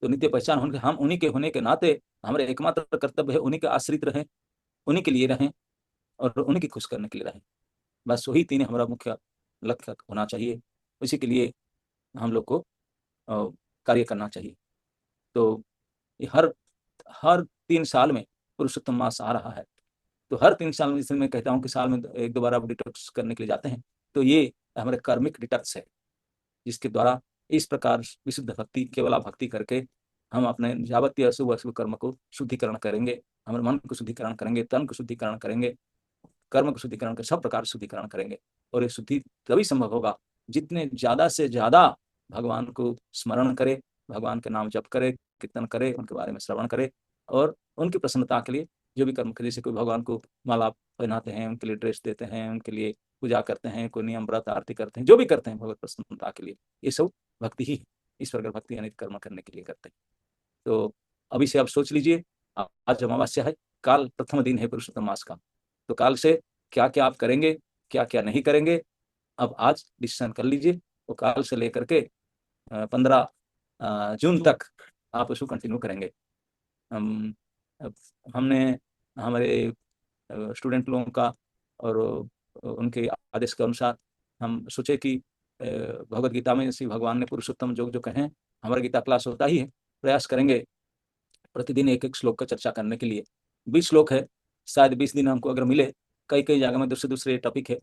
तो नित्य पहचान होने हम उन्हीं के होने के नाते हमारे एकमात्र कर्तव्य है उन्हीं के आश्रित रहें, उन्हीं के लिए रहें और उन्हीं की खुश करने के लिए रहें। बस वही तीन हमारा मुख्य लक्ष्य होना चाहिए। उसी के लिए हम लोग को कार्य करना चाहिए। तो ये हर हर 3 साल में पुरुषोत्तम मास आ रहा है। तो हर 3 साल में, इसलिए मैं कहता हूँ कि साल में 1-2 बार आप डिटॉक्स करने के लिए जाते हैं, तो ये हमारे कार्मिक डिटॉक्स है, जिसके द्वारा इस प्रकार विशुद्ध भक्ति, केवल भक्ति करके हम अपने जावतीय अशुभ अशुभ कर्म को शुद्धिकरण करेंगे, हमारे मन को शुद्धिकरण करेंगे, तन को शुद्धिकरण करेंगे, कर्म को शुद्धिकरण कर सब प्रकार शुद्धिकरण करेंगे। और ये शुद्धि तभी संभव होगा जितने ज्यादा से ज्यादा भगवान को स्मरण करे, भगवान के नाम जप करे, कीर्तन करे, उनके बारे में श्रवण करे और उनकी प्रसन्नता के लिए जो भी कर्म करे। जैसे कोई भगवान को माला पहनाते हैं, उनके लिए ड्रेस देते हैं, उनके लिए पूजा करते हैं, कोई नियम व्रत आरती करते हैं, जो भी करते हैं भगवत प्रसन्नता के लिए, ये सब भक्ति ही है। इस प्रकार भक्ति अनित कर्म करने के लिए करते हैं। तो अभी से आप सोच लीजिए, आज अमावस्या है, काल प्रथम दिन है पुरुषोत्तम मास का। तो काल से क्या क्या आप करेंगे, क्या क्या नहीं करेंगे, अब आज डिसीजन कर लीजिए। और काल से लेकर के 15 जून तक आप उसको कंटिन्यू करेंगे। हमने हमारे स्टूडेंट लोगों का और उनके आदेश के अनुसार हम सोचे कि भगवत गीता में श्री भगवान ने पुरुषोत्तम जो जो कहें, हमारा गीता क्लास होता ही है, प्रयास करेंगे प्रतिदिन एक एक श्लोक का चर्चा करने के लिए। 20 श्लोक है, शायद 20 दिन हमको अगर मिले, कई कई जगह में दूसरे दूसरे टॉपिक है,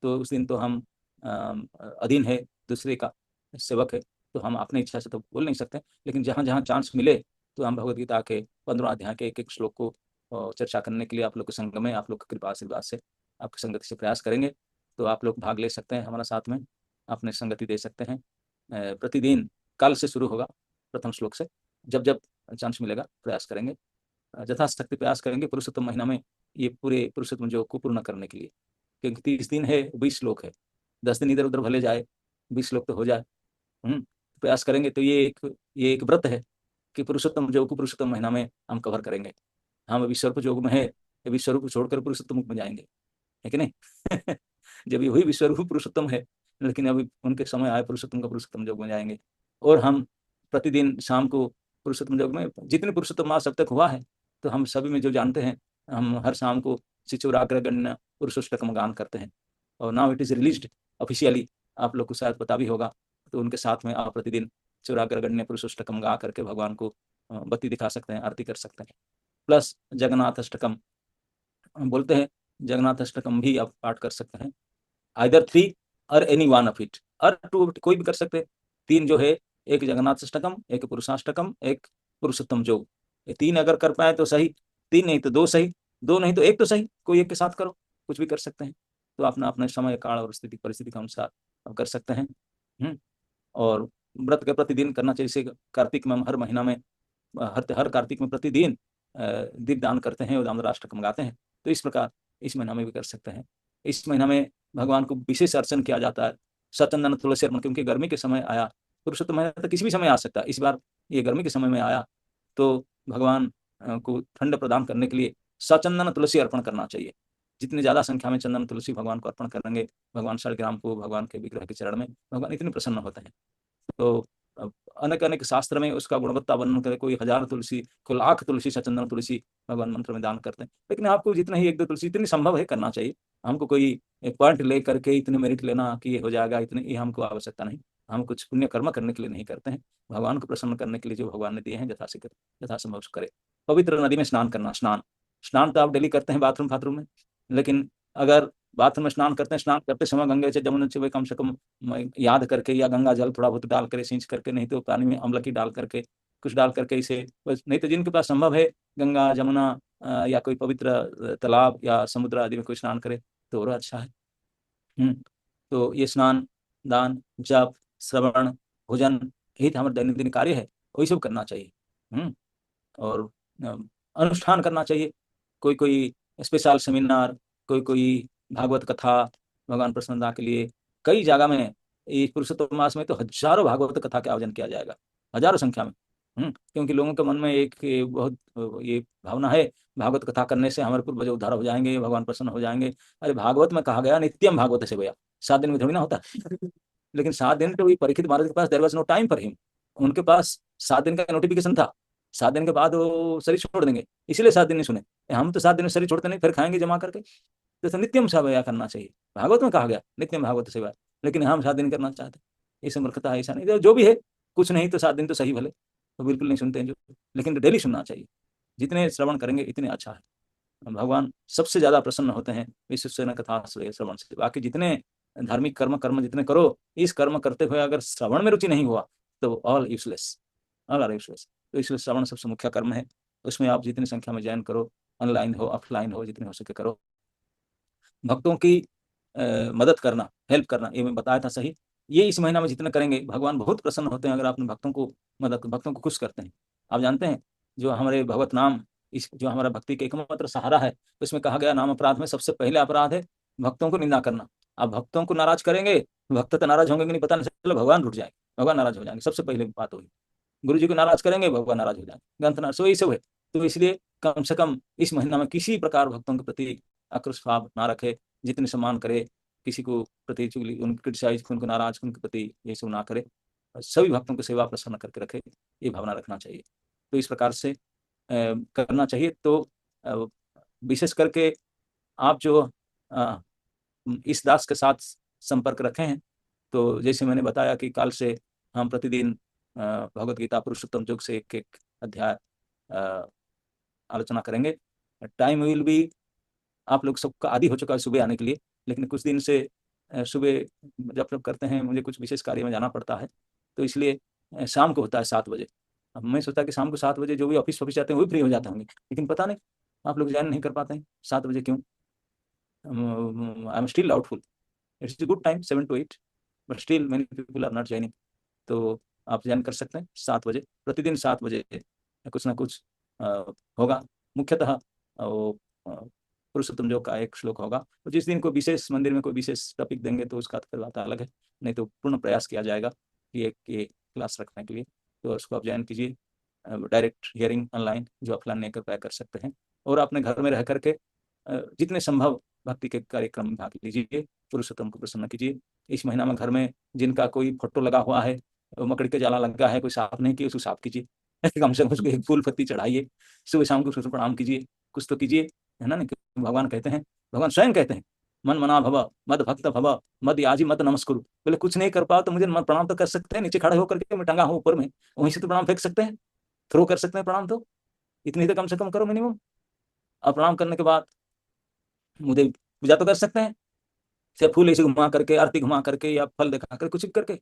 तो उस दिन तो हम अधीन है, दूसरे का सेवक है, तो हम अपनी इच्छा से तो बोल नहीं सकते। लेकिन जहाँ जहाँ चांस मिले तो हम भगवत गीता के 15 अध्याय के एक एक श्लोक को चर्चा करने के लिए आप लोग के संग में, आप लोग की कृपा आशीर्वाद से, आपकी संगति से प्रयास करेंगे। तो आप लोग भाग ले सकते हैं हमारा साथ में। आपने संगति दे सकते हैं। प्रतिदिन कल से शुरू होगा, प्रथम श्लोक से, जब जब चांस मिलेगा प्रयास करेंगे, यथाशक्ति प्रयास करेंगे पुरुषोत्तम महीना में ये पूरे पुरुषोत्तम योग को पूर्ण करने के लिए। क्योंकि 30 दिन है, 20 श्लोक है, 10 दिन इधर उधर भले जाए, 20 श्लोक तो हो जाए। प्रयास करेंगे तो ये एक व्रत है कि पुरुषोत्तम योग को पुरुषोत्तम महीना में हम कवर करेंगे। हम अभी स्वरूप योग में है, अभी स्वरूप छोड़कर पुरुषोत्तम में जाएंगे, है कि नहीं? जब ये वही विश्वरूप पुरुषोत्तम है, लेकिन अभी उनके समय आए पुरुषोत्तम का पुरुषोत्तम योग में जाएंगे। और हम प्रतिदिन शाम को पुरुषोत्तम योग में जितने पुरुषोत्तम मास अब तक हुआ है, तो हम सभी में जो जानते हैं, हम हर शाम को शिचुराग्रगण्य पुरुषोष्टकम गान करते हैं। और now it is released officially, आप लोग को शायद पता भी होगा। तो उनके साथ में आप प्रतिदिन चौराग्रगण्य पुरुषोष्टकम गा करके भगवान को बत्ती दिखा सकते हैं, आरती कर सकते हैं। प्लस जगन्नाथ अष्टकम बोलते हैं, जगन्नाथ अष्टकम भी आप पाठ कर सकते हैं। आइदर 3 और एनी वन ऑफ इट, और 2 कोई भी कर सकते हैं। 3 जो है, एक जगन्नाथ अष्टकम, एक पुरुषाष्टकम, एक पुरुषोत्तम योग, ये 3 अगर कर पाए तो सही, 3 नहीं तो 2 सही, 2 नहीं तो 1 तो सही, कोई एक के साथ करो, कुछ भी कर सकते हैं। तो अपना अपने समय काल और स्थिति परिस्थिति के अनुसार आप कर सकते हैं। और व्रत के प्रतिदिन करना चाहिए। जैसे कार्तिक में हम हर महीना में हर कार्तिक में प्रतिदिन दीप दान करते हैं और दामोदराष्टकम गाते हैं। तो इस प्रकार इस महीना में भी कर सकते हैं। इस महीना में भगवान को विशेष अर्चन किया जाता है, सचंदन तुलसी अर्पण, क्योंकि गर्मी के समय आया। पुरुषोत्तम महीना तो किसी भी समय आ सकता है, इस बार ये गर्मी के समय में आया, तो भगवान को ठंड प्रदान करने के लिए सचंदन तुलसी अर्पण करना चाहिए। जितनी ज्यादा संख्या में चंदन तुलसी भगवान को अर्पण करेंगे, भगवान शालिग्राम को, भगवान के विग्रह के चरण में, भगवान इतने प्रसन्न होते हैं। तो अनेक अनेक शास्त्र में उसका गुणवत्ता वर्णन करे, कोई 1000 तुलसी, कोई लाख तुलसी सचंदन तुलसी भगवान मंत्र में दान करते हैं। लेकिन आपको जितना ही 1-2 तुलसी जितनी संभव है करना चाहिए। हमको कोई पॉइंट ले करके इतने मेरिट लेना कि ये हो जाएगा, इतने, ये हमको आवश्यकता नहीं। हम कुछ पुण्य कर्म करने के लिए नहीं करते हैं, भगवान को प्रसन्न करने के लिए जो भगवान ने दिए हैं यथासंभव करे। पवित्र नदी में स्नान करना, स्नान तो आप डेली करते हैं बाथरूम में, लेकिन अगर बाथरूम में स्नान करते हैं, स्नान करते समय गंगे से जमुना से कम से कम याद करके, या गंगा जल थोड़ा बहुत डाल कर सींच करके, नहीं तो पानी में अम्लकी डाल करके, कुछ डाल करके इसे बस, नहीं तो जिनके पास संभव है गंगा जमुना या कोई पवित्र तालाब या समुद्र आदि में कोई स्नान करे तो और अच्छा है। तो ये स्नान, दान, जप, श्रवण, भोजन, यही तो हमारा दैनंदिन कार्य है, वही सब करना चाहिए। और अनुष्ठान करना चाहिए, कोई कोई स्पेशल सेमिनार, कोई कोई भागवत कथा भगवान प्रसन्नता के लिए। कई जगह में इस पुरुषोत्तम मास में तो हजारों भागवत कथा के आयोजन किया जाएगा, हजारों संख्या में। क्योंकि लोगों के मन में एक बहुत ये भावना है, भागवत कथा करने से हमारे पूर्वज उद्धार हो जाएंगे, भगवान प्रसन्न हो जाएंगे। अरे भागवत में कहा गया नित्यम भागवत से भैया, 7 दिन में थोड़ी ना होता। लेकिन 7 दिन तो परीक्षित महाराज के पास there was no time for him, उनके पास 7 दिन का नोटिफिकेशन था, 7 दिन के बाद वो शरीर छोड़ देंगे, इसलिए 7 दिन नहीं सुने। हम तो 7 दिन में शरीर छोड़ते नहीं, फिर खाएंगे जमा करके। तो नित्यम सेवा करना चाहिए, भागवत में कहा गया नित्यम भागवत सेवा, लेकिन हम 7 दिन करना चाहते हैं। इसे मूर्खता है, ऐसा नहीं, जो भी है, कुछ नहीं तो 7 दिन तो सही भले, तो बिल्कुल नहीं सुनते हैं जो, लेकिन डेली सुनना चाहिए। जितने श्रवण करेंगे इतने अच्छा है। भगवान सबसे ज्यादा प्रसन्न होते हैं विश्वसेन कथा श्रवण से। बाकी जितने धार्मिक कर्म जितने करो, इस कर्म करते हुए अगर श्रवण में रुचि नहीं हुआ तो all useless, all are useless. तो इसलिए श्रवण सबसे मुख्य कर्म है, उसमें आप जितनी संख्या में ज्वाइन करो, ऑनलाइन हो ऑफलाइन हो, जितने हो सके करो। भक्तों की मदद करना, हेल्प करना, ये मैं बताया था सही। ये इस महीना में जितने करेंगे भगवान बहुत प्रसन्न होते हैं, अगर आपने भक्तों को भक्तों को खुश करते हैं। आप जानते हैं, जो हमारे भगवत नाम, इस जो हमारा भक्ति का एकमात्र सहारा है, तो इसमें कहा गया नाम अपराध में सबसे पहले अपराध है भक्तों को निंदा करना। आप भक्तों को नाराज करेंगे, भक्त तो नाराज होंगे कि नहीं पता नहीं चला, भगवान रुठ जाएंगे, भगवान नाराज हो जाएंगे, सबसे पहले बात होगी। गुरु जी को नाराज करेंगे, भगवान नाराज हो जाएंगे, ग्रंथ नाराज, सो यही सब है। तो इसलिए कम से कम इस महीना में किसी प्रकार भक्तों के प्रति आक्रोश भाव ना रखे, जितने सम्मान करे, किसी को प्रति चुगली, उनको क्रिटिसाइज, उनको नाराज, उनके प्रति ये सब ना करे, सभी भक्तों की सेवा प्रसन्न करके रखे, ये भावना रखना चाहिए। तो इस प्रकार से करना चाहिए। तो विशेष करके आप जो इस दास के साथ संपर्क रखे हैं, तो जैसे मैंने बताया कि काल से हम प्रतिदिन भगवत गीता पुरुषोत्तम योग से एक एक अध्याय आलोचना करेंगे। टाइम विल भी, आप लोग सबका आदि हो चुका है सुबह आने के लिए, लेकिन कुछ दिन से सुबह जब करते हैं, मुझे कुछ विशेष कार्य में जाना पड़ता है, तो इसलिए शाम को होता है 7 बजे। अब मैं सोचता कि शाम को 7 बजे जो भी ऑफिस जाते हैं वो भी फ्री हो जाते होंगे, लेकिन पता नहीं आप लोग ज्वाइन नहीं कर पाते हैं 7 बजे, क्यों? I am still doubtful. It's good time 7 to 8, but still many people are not joining. तो आप ज्वाइन कर सकते हैं 7 बजे, प्रतिदिन 7 बजे कुछ ना कुछ होगा। मुख्यतः वो पुरुषोत्तम योग का एक श्लोक होगा। तो जिस दिन कोई विशेष मंदिर में कोई विशेष टॉपिक देंगे तो उसका फिर बात अलग है, नहीं तो पूर्ण प्रयास किया जाएगा कि एक क्लास रखने के लिए। तो उसको आप ज्वाइन कीजिए, डायरेक्ट हियरिंग ऑनलाइन जो ऑफलाइन नहीं कर पाया कर सकते हैं। और अपने घर में रह करके जितने संभव भक्ति के कार्यक्रम में भाग लीजिए, पुरुषोत्तम को प्रसन्न कीजिए। इस महीना में घर में जिनका कोई फोटो लगा हुआ है, मकड़ी का जाला लगा है, कोई साफ नहीं किया, उसको साफ कीजिए। कम से कम उसको एक फूल पत्ती चढ़ाइए, सुबह शाम को उसको प्रणाम कीजिए, कुछ तो कीजिए, है ना। नहीं भगवान कहते हैं, भगवान स्वयं कहते हैं, मन मना भव मद भक्त भव मद याजी मत नमस्कुरु। बोले कुछ नहीं कर पाओ तो मुझे प्रणाम तो कर सकते हैं, नीचे खड़े होकर के मैं टंगा हूं ऊपर में, वहीं से तो प्रणाम फेंक सकते हैं, थ्रो कर सकते हैं प्रणाम, तो इतनी तो कम से कम करो मिनिमम। अब प्रणाम करने के बाद मुझे पूजा तो कर सकते हैं, सिर्फ फूल ऐसे घुमा करके, आरती घुमा करके या फल दिखा कर कुछ भी करके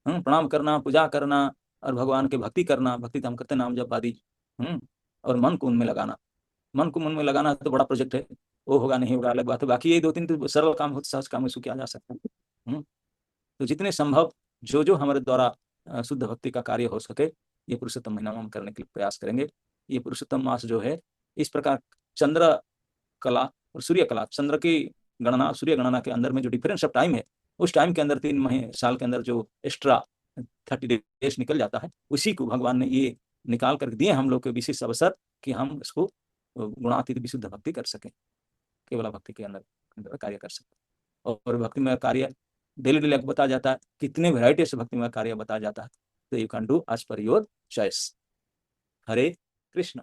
प्रणाम करना, पूजा करना और भगवान की भक्ति करना। भक्ति तो हम करते नाम जप आदि। और मन को उनमें लगाना, मन को मन में लगाना तो बड़ा प्रोजेक्ट है, वो होगा नहीं होगा अलग बात है, बाकी ये 2-3 तो सरल काम हो, सहज काम इसको किया जा सकता है। तो जितने संभव जो जो हमारे द्वारा शुद्ध भक्ति का कार्य हो सके, ये पुरुषोत्तम महीना में हम करने के लिए प्रयास करेंगे। ये पुरुषोत्तम मास जो है, इस प्रकार चंद्र कला और सूर्य कला, चंद्र की गणना सूर्य गणना के अंदर में जो डिफरेंस ऑफ टाइम है, उस टाइम के अंदर 3 महीने साल के अंदर जो एक्स्ट्रा 30 डेज निकल जाता है, उसी को भगवान ने ये निकाल कर दिए हम लोग के विशेष अवसर कि हम इसको गुणातीत विशुद्ध भक्ति कर सकें, केवल भक्ति के अंदर कार्य कर सकें। और भक्ति में कार्य डेली डेली बताया जाता है, कितने वेराइटी से भक्ति में कार्य बताया जाता है। तो you can do as per your choice. Hare Krishna.